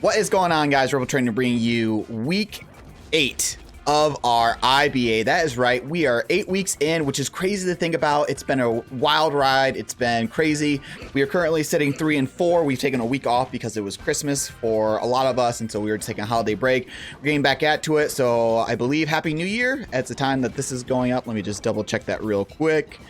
What is going on, guys? RebelTrainer bringing you week 8 of our IBA. That is right. We are 8 weeks in, which is crazy to think about. It's been a wild ride. It's been crazy. We are currently sitting 3 and 4. We've taken a week off because it was Christmas for a lot of us, and so we were taking a holiday break. We're getting back to it, so I believe Happy New Year at the time that this is going up. Let me just double check that real quick.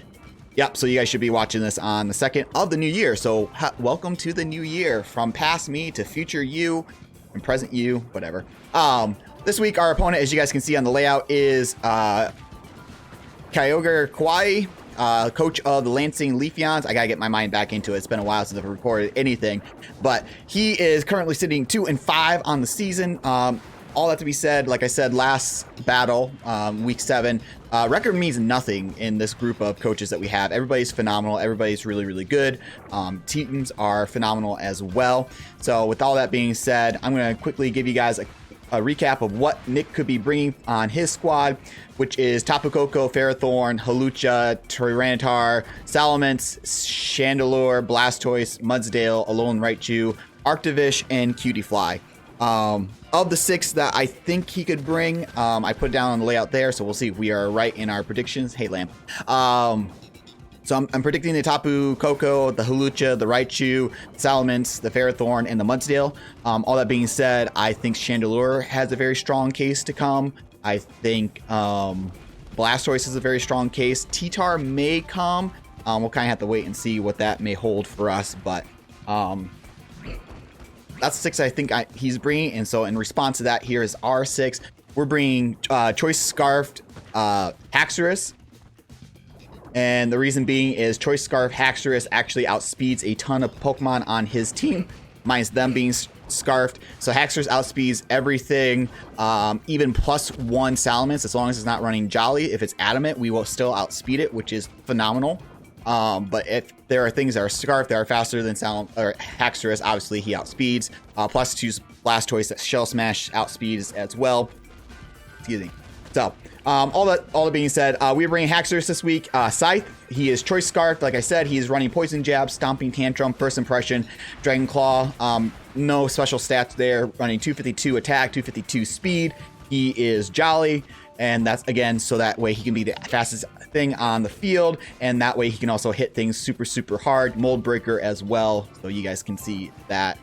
Yep, so you guys should be watching this on the 2nd of the new year. So welcome to the new year, from past me to future you and present you, whatever. This week, our opponent, as you guys can see on the layout, is KyogreKauai, coach of the Lansing Leafeons. I gotta get my mind back into it. It's been a while since I've recorded anything, but he is currently sitting 2 and 5 on the season. All that to be said, like I said, last battle, week 7, record means nothing in this group of coaches that we have. Everybody's phenomenal. Everybody's really, really good. Teams are phenomenal as well. So with all that being said, I'm going to quickly give you guys a recap of what Nick could be bringing on his squad, which is Tapu Koko, Ferrothorn, Hawlucha, Tyranitar, Salamence, Chandelure, Blastoise, Mudsdale, Alolan Raichu, Arctovish, and Cutiefly. Of the 6 that I think he could bring, I put down on the layout there, so we'll see if we are right in our predictions. Hey, Lamb. So I'm predicting the Tapu Koko, the Hawlucha, the Raichu, Salamence, the Ferrothorn, and the Mudsdale. All that being said, I think Chandelure has a very strong case to come. I think Blastoise is a very strong case. T-Tar may come. We'll kind of have to wait and see what that may hold for us, but that's 6 I think he's bringing. And so in response to that, here is our 6. We're bringing Choice Scarfed Haxorus. And the reason being is Choice Scarf Haxorus actually outspeeds a ton of Pokemon on his team, minus them being scarfed. So Haxorus outspeeds everything, even +1 Salamence, as long as it's not running Jolly. If it's Adamant, we will still outspeed it, which is phenomenal. But if there are things that are scarfed that are faster than Haxorus, obviously he outspeeds. +2 Blastoise that Shell Smash outspeeds as well. Excuse me. So all that being said, we're bringing Haxorus this week. Sythe, he is Choice Scarfed. Like I said, he is running Poison Jab, Stomping Tantrum, First Impression, Dragon Claw. No special stats there. Running 252 attack, 252 speed. He is Jolly, and that's again so that way he can be the fastest thing on the field, and that way he can also hit things super, super hard. Mold Breaker as well, so you guys can see that.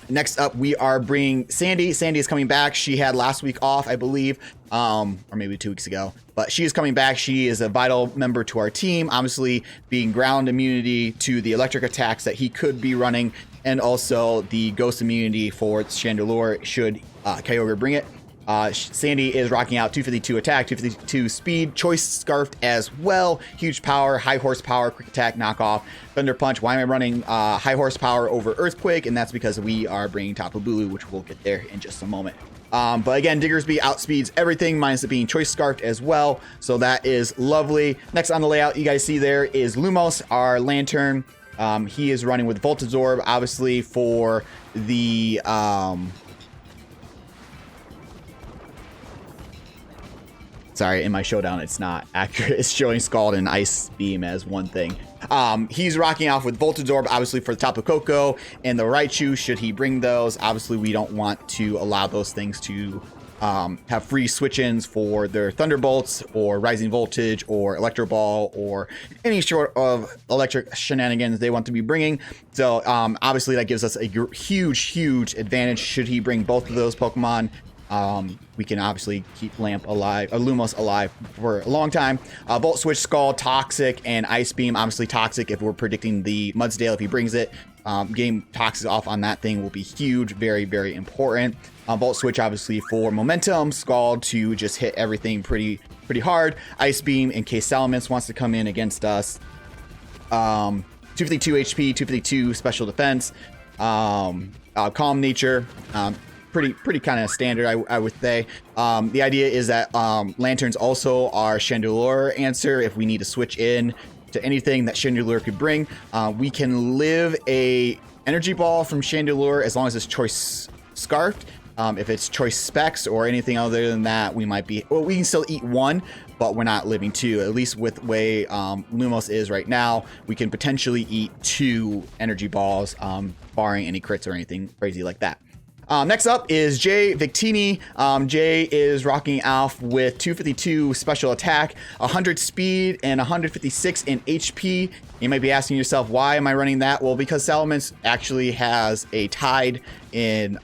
Next up, we are bringing Sandy. Sandy is coming back. She had last week off, I believe, or maybe 2 weeks ago, but she is coming back. She is a vital member to our team, obviously being ground immunity to the electric attacks that he could be running, and also the ghost immunity for Chandelure should Kyogre bring it. Sandy is rocking out 252 attack, 252 speed, Choice Scarfed as well, huge power, high horsepower, quick attack, knockoff, Thunder Punch. Why am I running high horsepower over Earthquake? And that's because we are bringing Tapu Bulu, which we'll get there in just a moment. But again, Diggersby outspeeds everything, minus it being Choice Scarfed as well, so that is lovely. Next on the layout, you guys see there is Lumos, our Lantern. He is running with Voltazorb, obviously for the sorry, in my showdown, it's not accurate. It's showing Scald and Ice Beam as one thing. He's rocking off with Voltazorb, obviously for the Tapu Koko and the Raichu, should he bring those. Obviously, we don't want to allow those things to have free switch-ins for their Thunderbolts or Rising Voltage or Electro Ball or any sort of electric shenanigans they want to be bringing. So obviously, that gives us a huge, huge advantage should he bring both of those Pokemon. We can obviously keep Lumos alive for a long time. Volt Switch, Scald, Toxic, and Ice Beam. Obviously Toxic if we're predicting the Mudsdale if he brings it. Getting Toxic off on that thing will be huge, very, very important. Volt Switch obviously for momentum, Scald to just hit everything pretty hard. Ice Beam in case Salamence wants to come in against us. 252 HP, 252 special defense. Calm Nature. Pretty kind of standard, I would say. The idea is that Lanterns also are Chandelure answer if we need to switch in to anything that Chandelure could bring. We can live a Energy Ball from Chandelure as long as it's Choice Scarfed. If it's Choice Specs or anything other than that, we might be, well, we can still eat one, but we're not living 2. At least with the way Lumos is right now, we can potentially eat 2 energy balls, barring any crits or anything crazy like that. Next up is Jay Victini. Jay is rocking off with 252 special attack, 100 speed, and 156 in HP. You might be asking yourself, why am I running that? Well, because Salamence actually has a tied in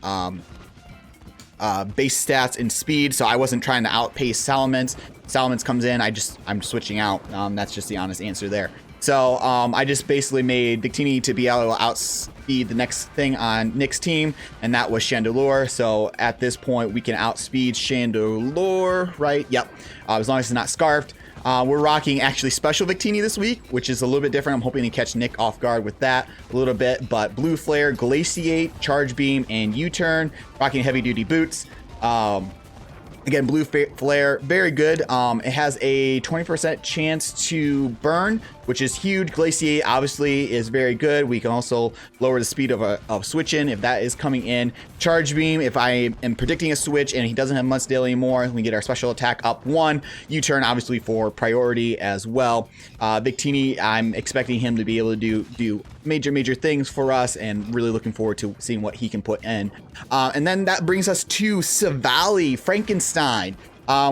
base stats and speed, so I wasn't trying to outpace Salamence. Salamence comes in, I'm switching out. That's just the honest answer there. So I just basically made Victini to be able to outspeed the next thing on Nick's team, and that was Chandelure. So at this point, we can outspeed Chandelure, right? Yep, as long as it's not scarfed. We're rocking actually special Victini this week, which is a little bit different. I'm hoping to catch Nick off guard with that a little bit, but Blue Flare, Glaciate, Charge Beam, and U-Turn. Rocking heavy duty boots. Again, Blue Flare, very good. It has a 20% chance to burn, which is huge. Glaciate obviously is very good. We can also lower the speed of switch in if that is coming in. Charge Beam, if I am predicting a switch and he doesn't have Mudsdale anymore, we get our special attack up 1. U-Turn obviously for priority as well. Victini, I'm expecting him to be able to do major things for us, and really looking forward to seeing what he can put in. And then that brings us to Savali Frankenstein.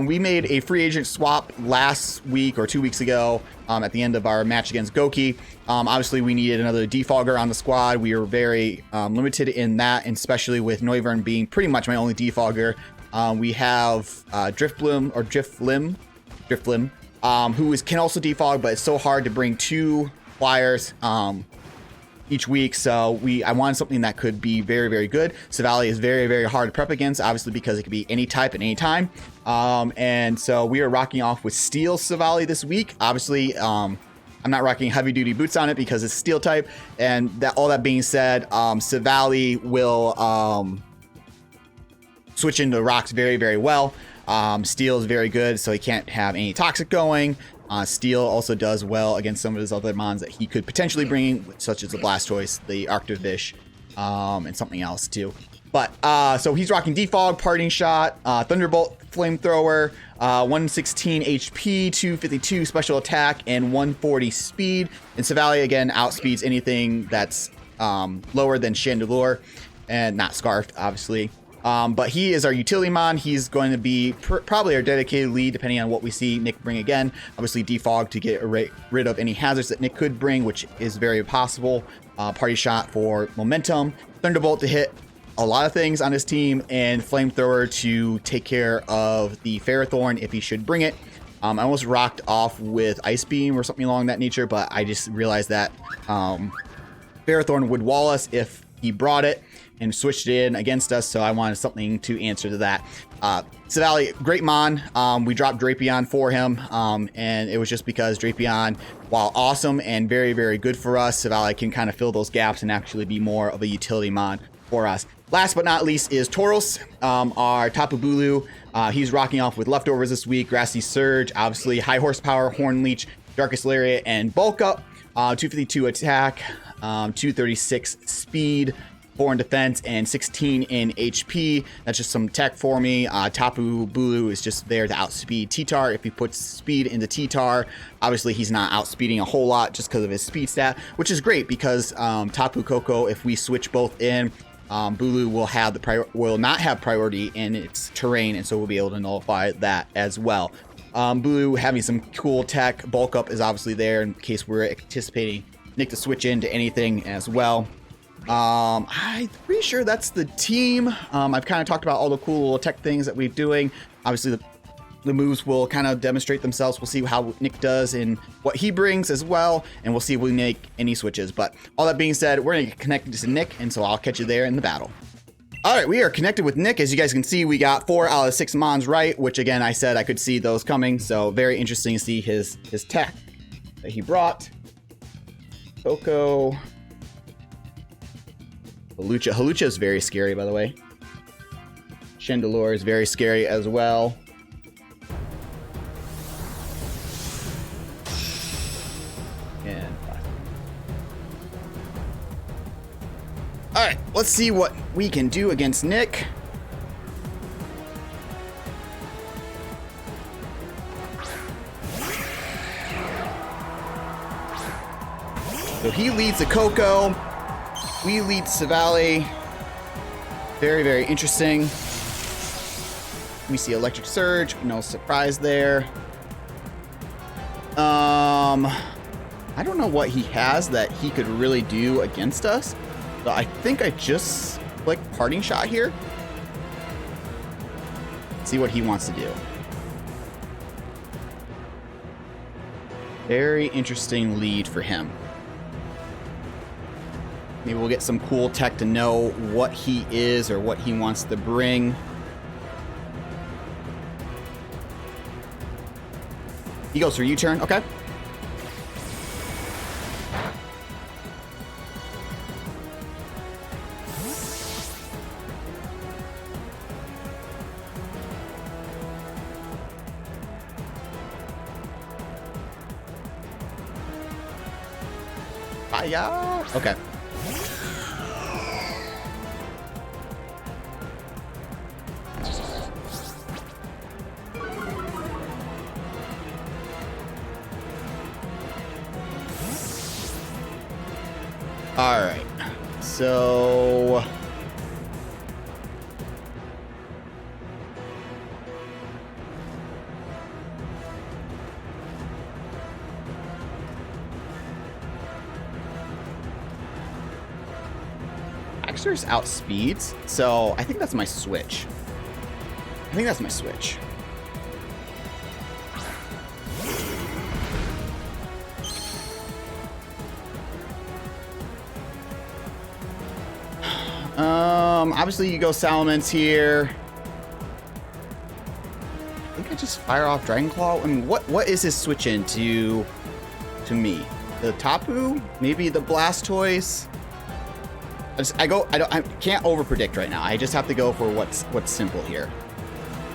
We made a free agent swap last week or 2 weeks ago at the end of our match against Gokey. Obviously, we needed another defogger on the squad. We were very limited in that, and especially with Noivern being pretty much my only defogger. We have Driftblim, who can also defog, but it's so hard to bring 2 flyers each week, so I wanted something that could be very good. Savali is very hard to prep against, obviously, because it could be any type at any time. And so we are rocking off with Steel Savali this week. Obviously, I'm not rocking heavy duty boots on it because it's Steel type. And all that being said, Savali will switch into rocks very well. Steel is very good, so he can't have any toxic going. Steel also does well against some of his other mons that he could potentially bring, such as the Blastoise, the Arctovish, and something else too. But so he's rocking Defog, Parting Shot, Thunderbolt, Flamethrower, 116 HP, 252 special attack, and 140 speed. And Savali again outspeeds anything that's lower than Chandelure, and not Scarfed, obviously. But he is our utility mon. He's going to be probably our dedicated lead, depending on what we see Nick bring again. Obviously, defog to get rid of any hazards that Nick could bring, which is very possible. Party Shot for momentum. Thunderbolt to hit a lot of things on his team, and Flamethrower to take care of the Ferrothorn if he should bring it. I almost rocked off with Ice Beam or something along that nature, but I just realized that Ferrothorn would wall us if he brought it and switched it in against us, so I wanted something to answer to that. Savali, great mon. We dropped Drapion for him, and it was just because Drapion, while awesome and very good for us, Savali can kind of fill those gaps and actually be more of a utility mon for us. Last but not least is Tauros, our Tapu Bulu. He's rocking off with leftovers this week. Grassy Surge, obviously high horsepower, Horn Leech, Darkest Lariat, and Bulk Up. 252 attack, 236 speed, 4 in defense, and 16 in HP. That's just some tech for me. Tapu Bulu is just there to outspeed T-Tar. If he puts speed into T-Tar, obviously he's not outspeeding a whole lot just because of his speed stat, which is great because Tapu Koko, if we switch both in, Bulu will not have priority in its terrain, and so we'll be able to nullify that as well. Bulu having some cool tech. Bulk Up is obviously there in case we're anticipating Nick to switch into anything as well. I'm pretty sure that's the team. I've kind of talked about all the cool little tech things that we're doing. Obviously, the moves will kind of demonstrate themselves. We'll see how Nick does and what he brings as well, and we'll see if we make any switches. But all that being said, we're going to get connected to Nick, and so I'll catch you there in the battle. All right, we are connected with Nick. As you guys can see, we got 4 out of 6 mons right, which again, I said I could see those coming. So very interesting to see his tech that he brought. Coco. Hawlucha is very scary, by the way. Chandelure is very scary as well. And all right, let's see what we can do against Nick. So he leads the Coco. We lead Savali. Very, very interesting. Let me see, Electric Surge. No surprise there. I don't know what he has that he could really do against us. So I think I just click Parting Shot here. See what he wants to do. Very interesting lead for him. Maybe we'll get some cool tech to know what he is or what he wants to bring. He goes for U-turn. Okay. Okay. All right. So Haxorus outspeeds, so I think that's my switch. Obviously you go Salamence here. I think I just fire off Dragon Claw. I mean, what is his switch into to me? The Tapu? Maybe the Blastoise? I can't over predict right now. I just have to go for what's simple here.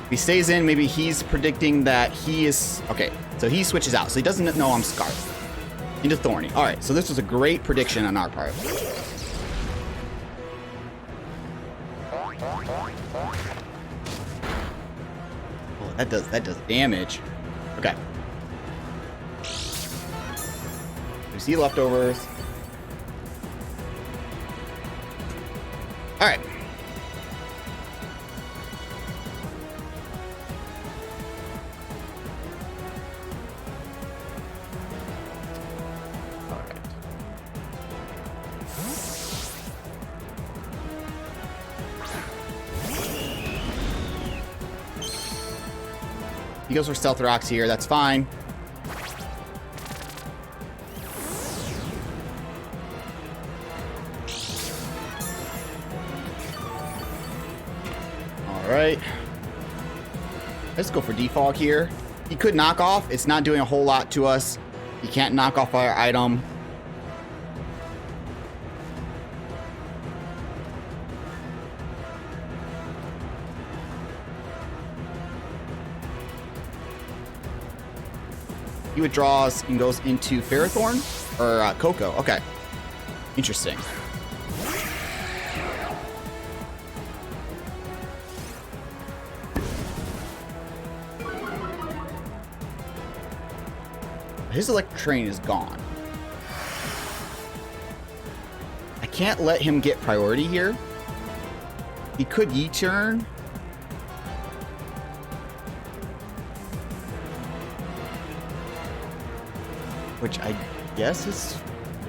If he stays in, maybe he's predicting that he is okay. So he switches out, so he doesn't know I'm Scarf into Thorny. All right, so this was a great prediction on our part. Oh, that does damage. Okay. We see leftovers. All right. He goes for Stealth Rocks here. That's fine. All right. Let's go for Defog here. He could knock off. It's not doing a whole lot to us. He can't knock off our item. He withdraws and goes into Ferrothorn or Coco. Okay. Interesting. His Electric Train is gone. I can't let him get priority here. He could U-turn. Which I guess is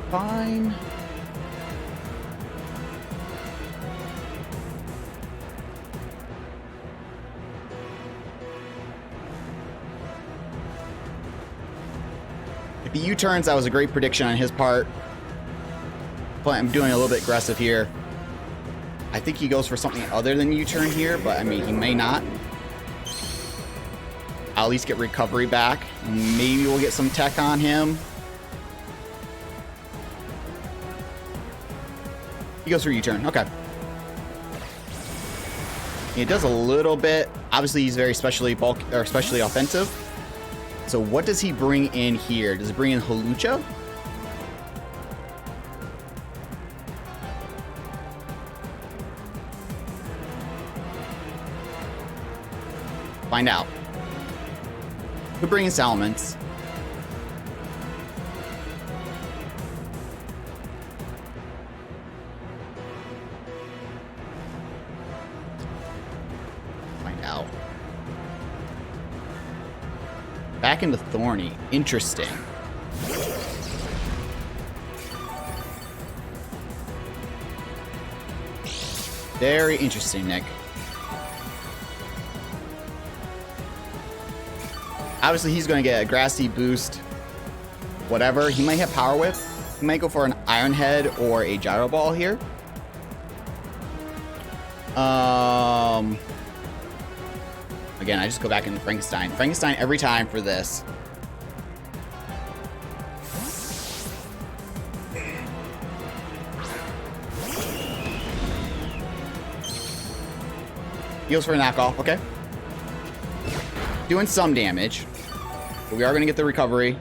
fine. If he U-turns, that was a great prediction on his part. But I'm doing a little bit aggressive here. I think he goes for something other than U-turn here, but I mean, he may not. I'll at least get recovery back. Maybe we'll get some tech on him. He goes for U-turn. Okay. It does a little bit. Obviously, he's very especially offensive. So what does he bring in here? Does he bring in Hawlucha? Find out. Could bring in Salamence. Back into Thorny. Interesting. Very interesting, Nick. Obviously, he's going to get a Grassy boost. Whatever. He might have Power Whip. He might go for an Iron Head or a Gyro Ball here. Again, I just go back into Frankenstein. Frankenstein every time for this. Heals for a knockoff, okay. Doing some damage. But we are going to get the recovery.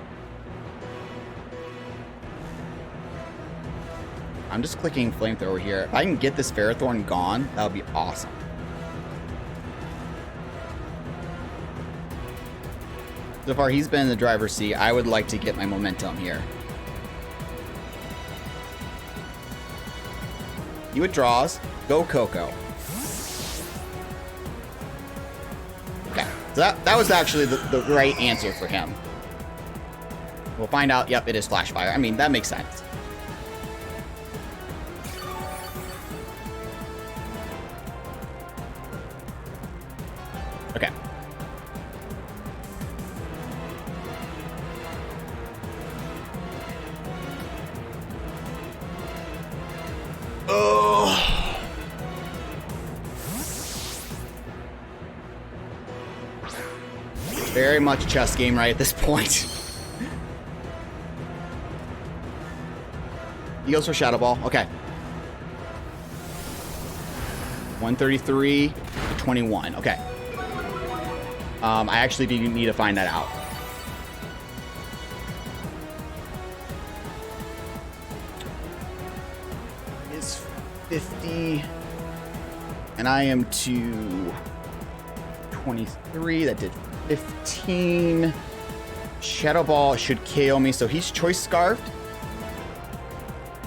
I'm just clicking Flamethrower here. If I can get this Ferrothorn gone, that would be awesome. So far, he's been in the driver's seat. I would like to get my momentum here. He withdraws. Go Coco. Okay. So that was actually the right answer for him. We'll find out. Yep, it is Flash Fire. I mean, that makes sense. Okay. Oh. Very much a chess game right at this point. He goes for Shadow Ball. Okay. 133 to 21. Okay. I actually do need to find that out. It's 50. And I am to 23. That did 15. Shadow Ball should KO me. So he's Choice Scarfed.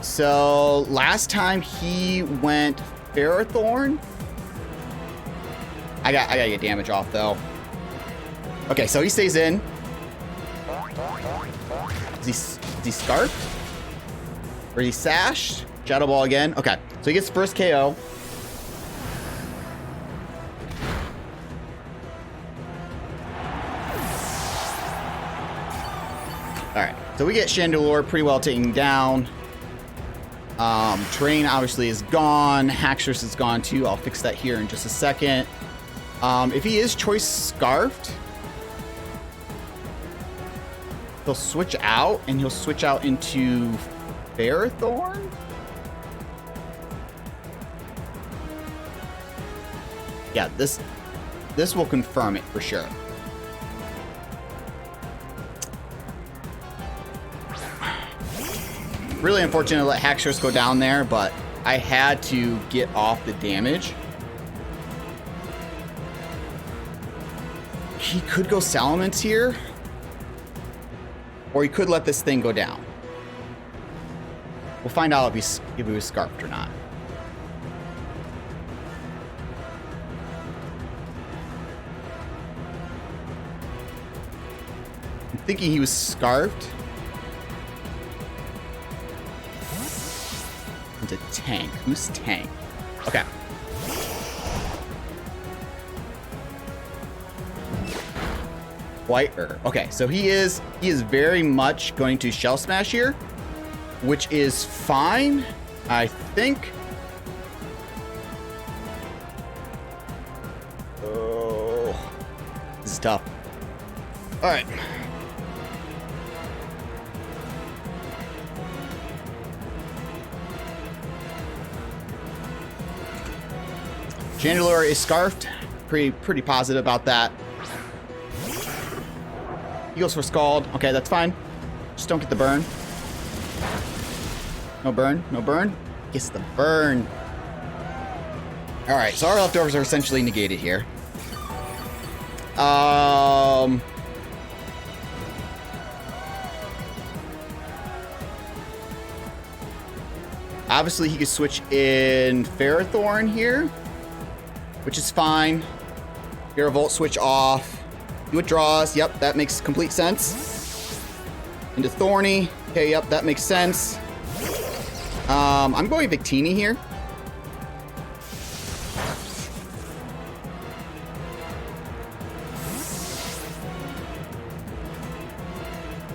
So last time he went Ferrothorn. I gotta get damage off though. Okay, so he stays in. Is he scarfed? Or is he sashed? Shadow Ball again. Okay, so he gets first KO. Alright, so we get Chandelure pretty well taken down. Terrain obviously is gone. Haxorus is gone too. I'll fix that here in just a second. If he is Choice Scarfed, he'll switch out, and he'll switch out into Ferrothorn? Yeah, this will confirm it for sure. Really unfortunate to let Haxorus go down there, but I had to get off the damage. He could go Salamence here. Or he could let this thing go down. We'll find out if he was scarfed or not. I'm thinking he was scarfed. Into Tank. Who's Tank? Okay. White Herb. Okay, so he is very much going to Shell Smash here, which is fine, I think. Oh, this is tough. All right. Chandelure is scarfed. Pretty positive about that. He goes for Scald. Okay, that's fine. Just don't get the burn. No burn. No burn. Gets the burn. All right, so our leftovers are essentially negated here. Obviously, he could switch in Ferrothorn here, which is fine. Hero Volt switch off. He withdraws. Yep, that makes complete sense. Into Thorny. Okay, yep, that makes sense. I'm going Victini here.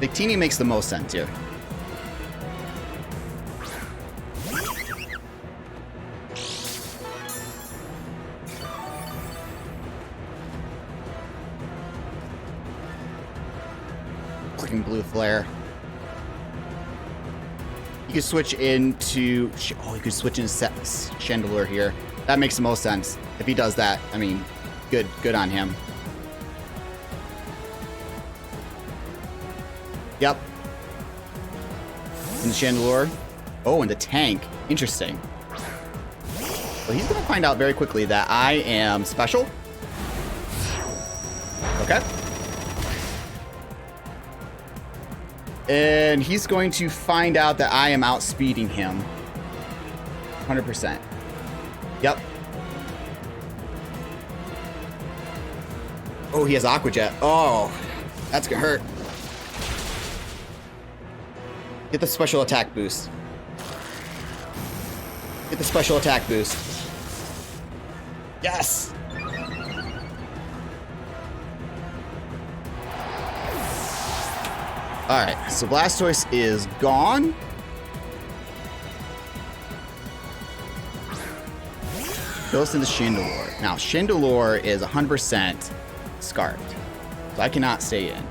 Victini makes the most sense here. Fucking blue flare. You could switch into... Oh, you could switch into Chandelure here. That makes the most sense. If he does that, I mean, good on him. Yep. And the Chandelure. Oh, and the tank. Interesting. Well, he's going to find out very quickly that I am special. Okay. And he's going to find out that I am outspeeding him. 100%. Yep. Oh, he has Aqua Jet. Oh, that's going to hurt. Get the special attack boost. Get the special attack boost. Yes! Alright, so Blastoise is gone. Goes into Chandelure. Now, Chandelure is 100% Scarfed. So I cannot stay in.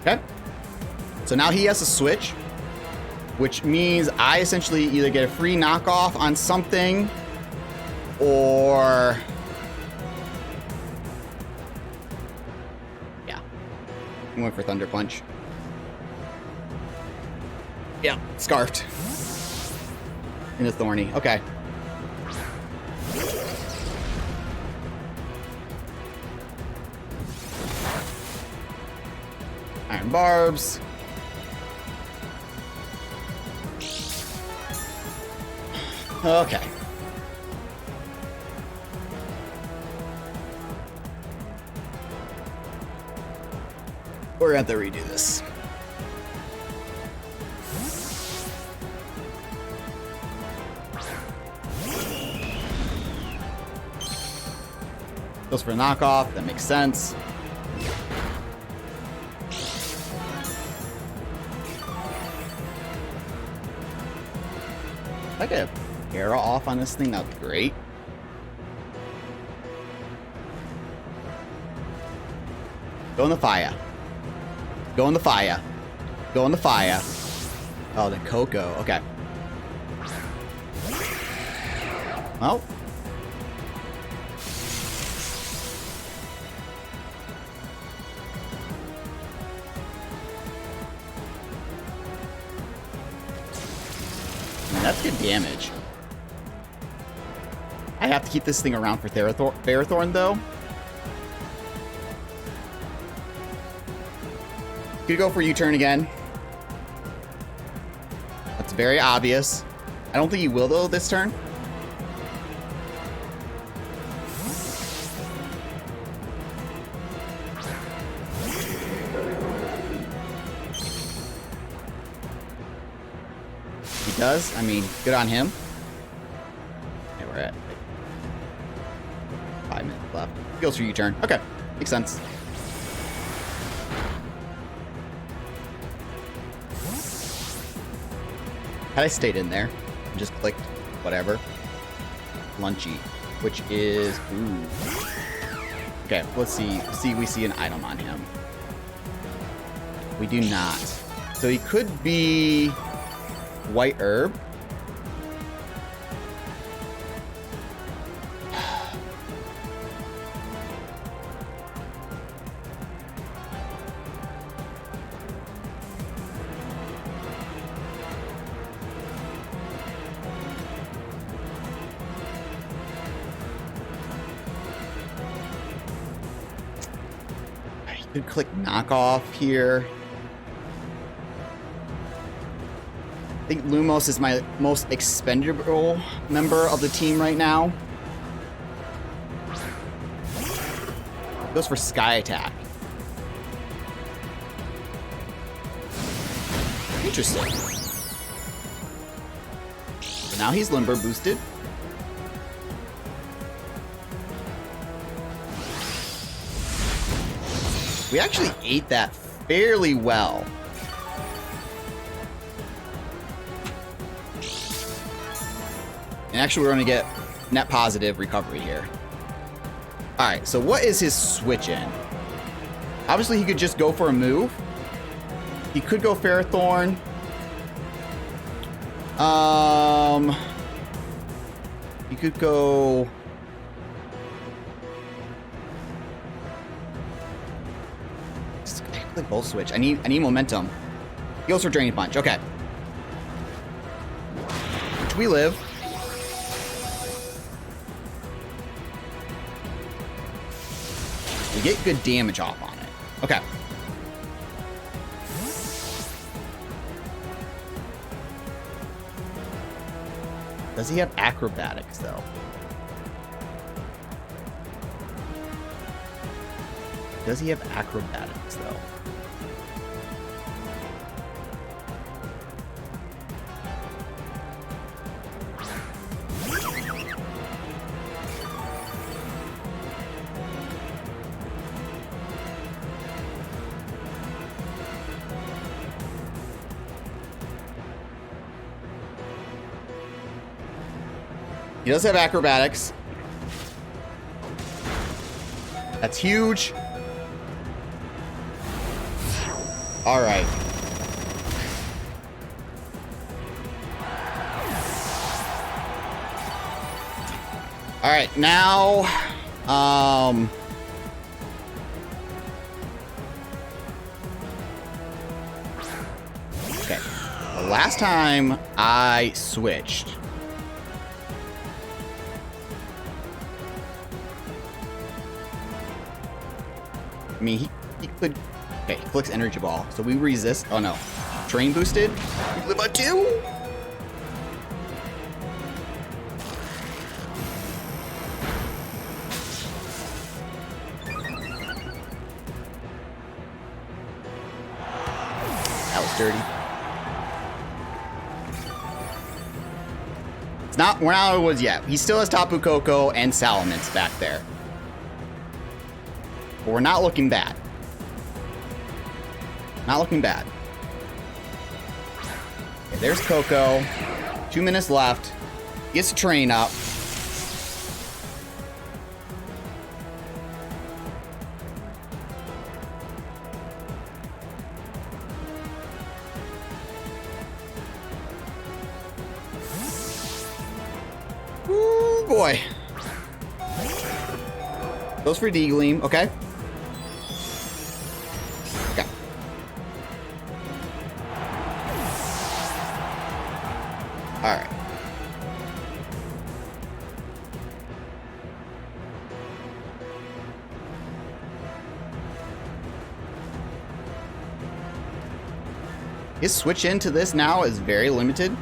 Okay. So now he has to switch, which means I essentially either get a free knockoff on something or... Yeah. I'm going for Thunder Punch. Yeah, Scarfed. Into Thorny. Okay. Iron Barbs. Okay. We're gonna have to redo this. Goes for a knockoff. That makes sense. If I get an arrow off on this thing, that'd be great. Go in the fire. Go in the fire. Go in the fire. Oh, the Coco. Okay. Well. That's good damage. I have to keep this thing around for Ferrothorn, though. Could go for U-turn again. That's very obvious. I don't think he will, though, this turn. He does. I mean, good on him. Okay, we're at like 5 minutes left. He goes for U-turn. Okay, makes sense. Had I stayed in there and just clicked whatever, Lunchy, which is ooh. Okay, let's see. We see an item on him. We do not. So he could be White Herb. Could click knockoff here. I think Lumos is my most expendable member of the team right now. Goes for Sky Attack. Interesting. So now he's Limber boosted. We actually ate that fairly well. And actually, we're going to get net positive recovery here. All right, so what is his switch in? Obviously, he could just go for a move. He could go Ferrothorn. He could go... Click both switch. I need momentum. He goes for Draining Punch. Okay. Which we live. We get good damage off on it. Okay. Does he have acrobatics, though? Does he have acrobatics, though? He does have acrobatics. That's huge. All right. All right, now, okay. The last time I switched, I mean, he could... Okay, he clicks Energy Ball. So we resist. Oh, no. Train boosted. We live on 2. That was dirty. It's not... We're not where it was yet. He still has Tapu Koko and Salamence back there. But we're not looking bad. Not looking bad. Okay, there's Coco. 2 minutes left. Gets the train up. Ooh, boy. Goes for D-Gleam. Okay. Alright. His switch into this now is very limited.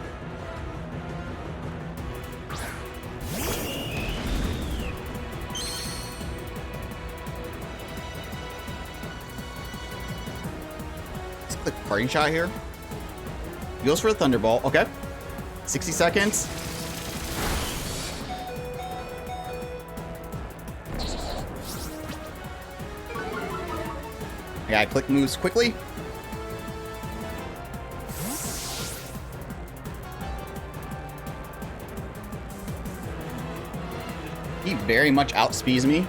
Let's click Parting Shot here. He goes for a Thunderbolt. Okay. 60 seconds. I gotta click moves quickly. He very much outspeeds me.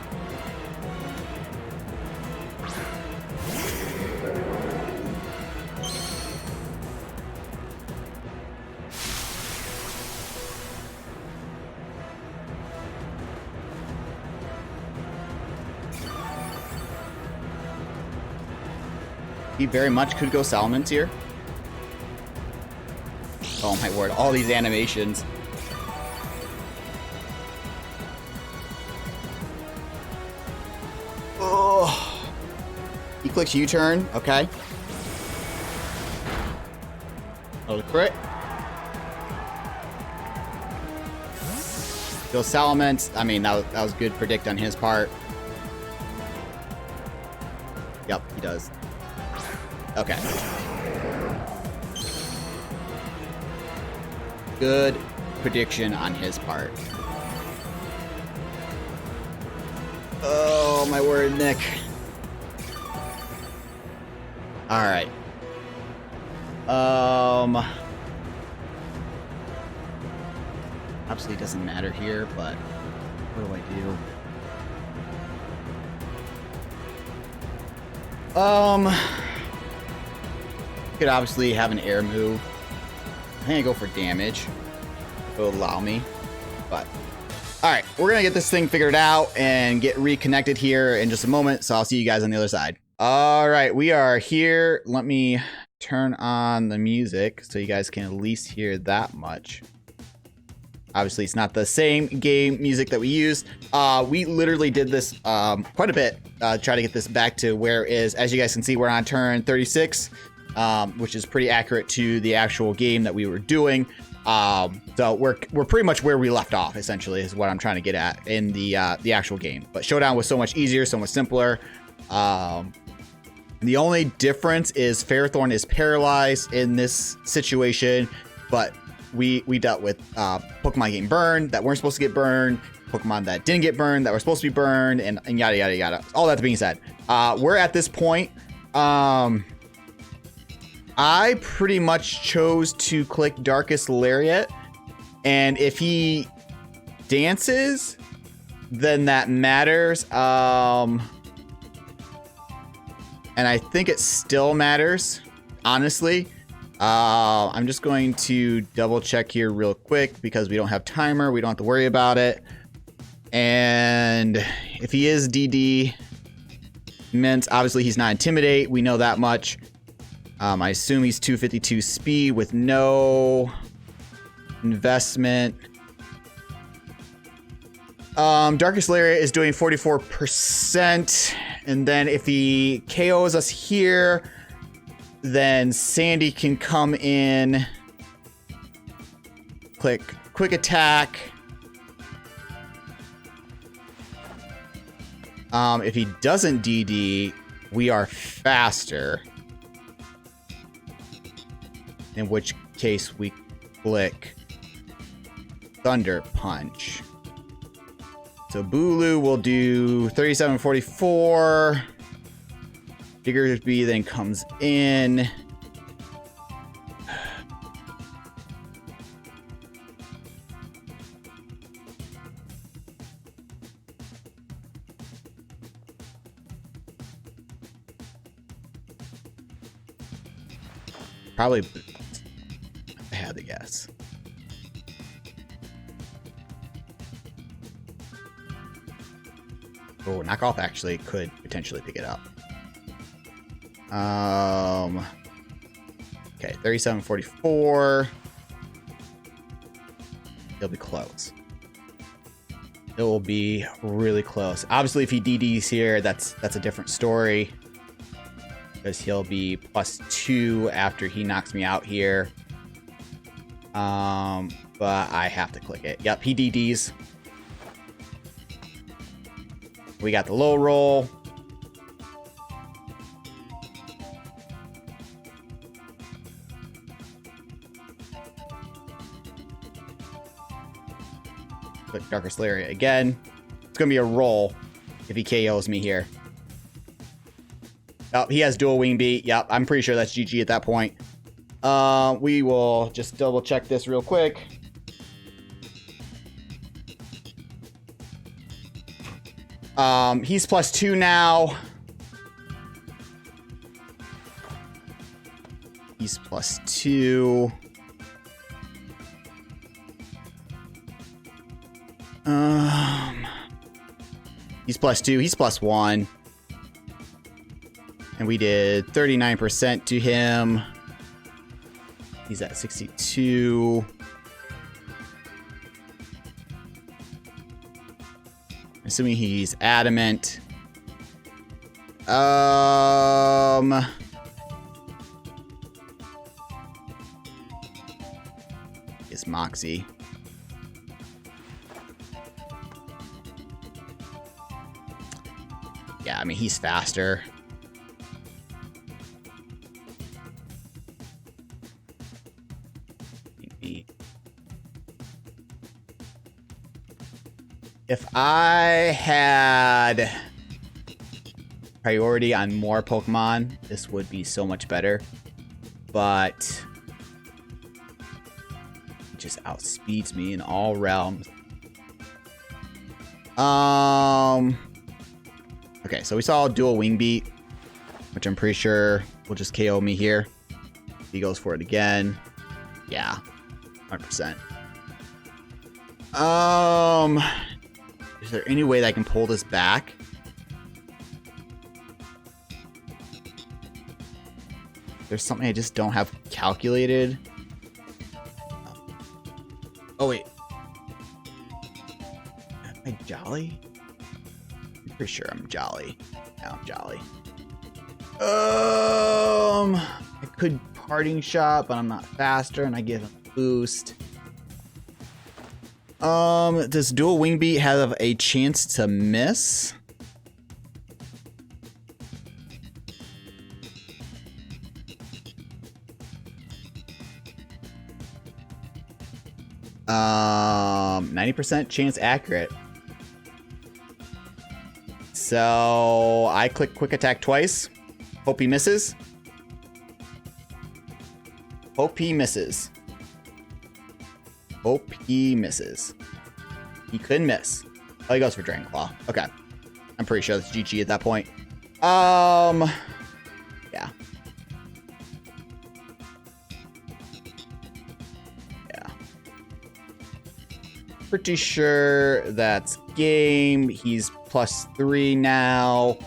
He very much could go Salamence here. Oh my word, all these animations. clicks U-turn. Okay. Oh, the crit. Those Salamence. I mean, that was good predict on his part. Yep, he does. Okay. Good prediction on his part. Oh, my word, Nick. All right. Obviously, it doesn't matter here, but what do I do? Could obviously have an air move. I'm gonna go for damage. It'll allow me, but all right, we're gonna get this thing figured out and get reconnected here in just a moment. So I'll see you guys on the other side. All right, we are here. Let me turn on the music so you guys can at least hear that much. Obviously, it's not the same game music that we used. We literally did this quite a bit. Try to get this back to where it is. As you guys can see, we're on turn 36, which is pretty accurate to the actual game that we were doing. So we're pretty much where we left off, essentially, is what I'm trying to get at in the actual game. But Showdown was so much easier, so much simpler. The only difference is Ferrothorn is paralyzed in this situation, but we dealt with Pokemon getting burned that weren't supposed to get burned, Pokemon that didn't get burned that were supposed to be burned, and yada yada yada. All that being said, we're at this point. I pretty much chose to click Darkest Lariat, and if he dances, then that matters. And I think it still matters, honestly. I'm just going to double check here real quick because we don't have timer. We don't have to worry about it. And if he is DD, meant obviously he's not Intimidate. We know that much. I assume he's 252 speed with no investment. Darkest Lariat is doing 44%. And then if he KOs us here, then Sandy can come in, click Quick Attack. If he doesn't DD, we are faster. In which case we click Thunder Punch. So Bulu will do 3744. Diggersby then comes in. Probably, I had to guess. Oh, knockoff actually could potentially pick it up. Okay, 3744. It'll be close. It will be really close. Obviously, if he DDs here, that's a different story. Because he'll be +2 after he knocks me out here. But I have to click it. Yep, he DDs. We got the low roll. Click Darkest Lariat again. It's going to be a roll if he KOs me here. Oh, he has dual wing beat. Yep, I'm pretty sure that's GG at that point. We will just double check this real quick. He's +2 now. He's +2. He's +2. He's +1. And we did 39% to him. He's at 62. Assuming he's adamant. Is Moxie. Yeah, I mean, he's faster. If I had priority on more Pokemon, this would be so much better. But it just outspeeds me in all realms. Okay, so we saw dual wing beat, which I'm pretty sure will just KO me here. He goes for it again. Yeah, 100%. Is there any way that I can pull this back? There's something I just don't have calculated. Oh, wait. Am I Jolly? I'm pretty sure I'm Jolly. Yeah, I'm Jolly. I could Parting Shot, but I'm not faster, and I give him a boost. Does dual wing beat have a chance to miss? Um, 90% chance accurate. So I click quick attack twice. Hope he misses. Hope he misses. Hope he misses. He couldn't miss. Oh, he goes for Dragon Claw. Okay. I'm pretty sure that's GG at that point. Yeah. Yeah. Pretty sure that's game. He's +3 now.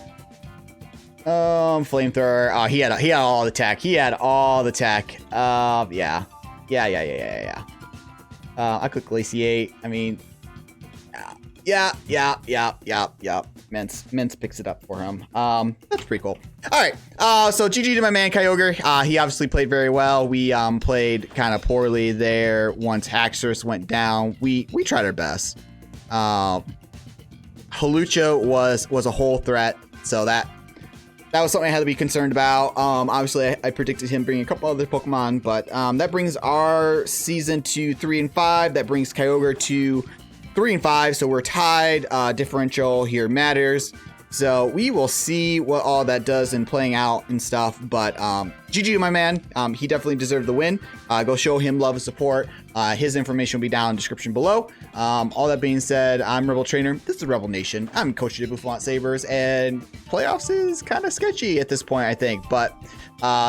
Flamethrower. Oh, he had all the tech. He had all the tech. Yeah. Yeah. I could Glaciate. I mean, yeah. Mince picks it up for him. That's pretty cool. All right. So GG to my man Kyogre. He obviously played very well. We played kind of poorly there once Haxorus went down. We tried our best. Hawlucha was a whole threat, so that was something I had to be concerned about. Obviously, I predicted him bringing a couple other Pokemon, but that brings our season to 3-5. That brings Kyogre to 3-5, so we're tied. Differential here matters. So we will see what all that does in playing out and stuff. But GG to my man. He definitely deserved the win. Go show him love and support. His information will be down in the description below. All that being said, I'm RebelTrainer. This is Rebel Nation. I'm Coach of the Bouffalant Sabres, and playoffs is kind of sketchy at this point, I think. But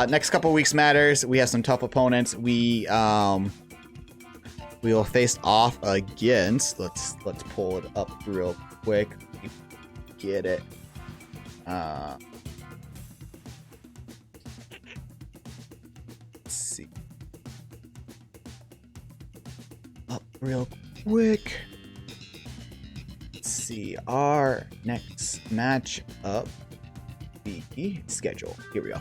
next couple weeks matters. We have some tough opponents. We will face off against. Let's pull it up real quick. Get it. Let's see. Up real quick. Let's see. Our next match up. The schedule. Here we go.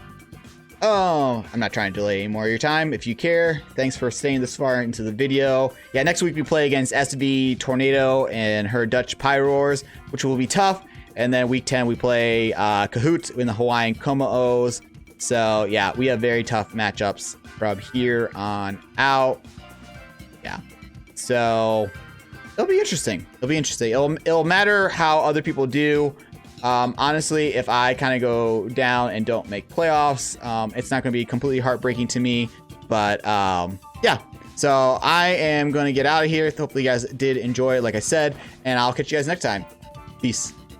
Oh, I'm not trying to delay any more of your time. If you care, thanks for staying this far into the video. Yeah, next week we play against SVTornado and her Dutch Pyroars, which will be tough. And then week 10, we play Kahuutz in the Hawaiian Kommo'os. So, yeah, we have very tough matchups from here on out. Yeah. So, it'll be interesting. It'll matter how other people do. Honestly, if I kind of go down and don't make playoffs, it's not going to be completely heartbreaking to me. But, yeah. So, I am going to get out of here. Hopefully, you guys did enjoy it, like I said. And I'll catch you guys next time. Peace.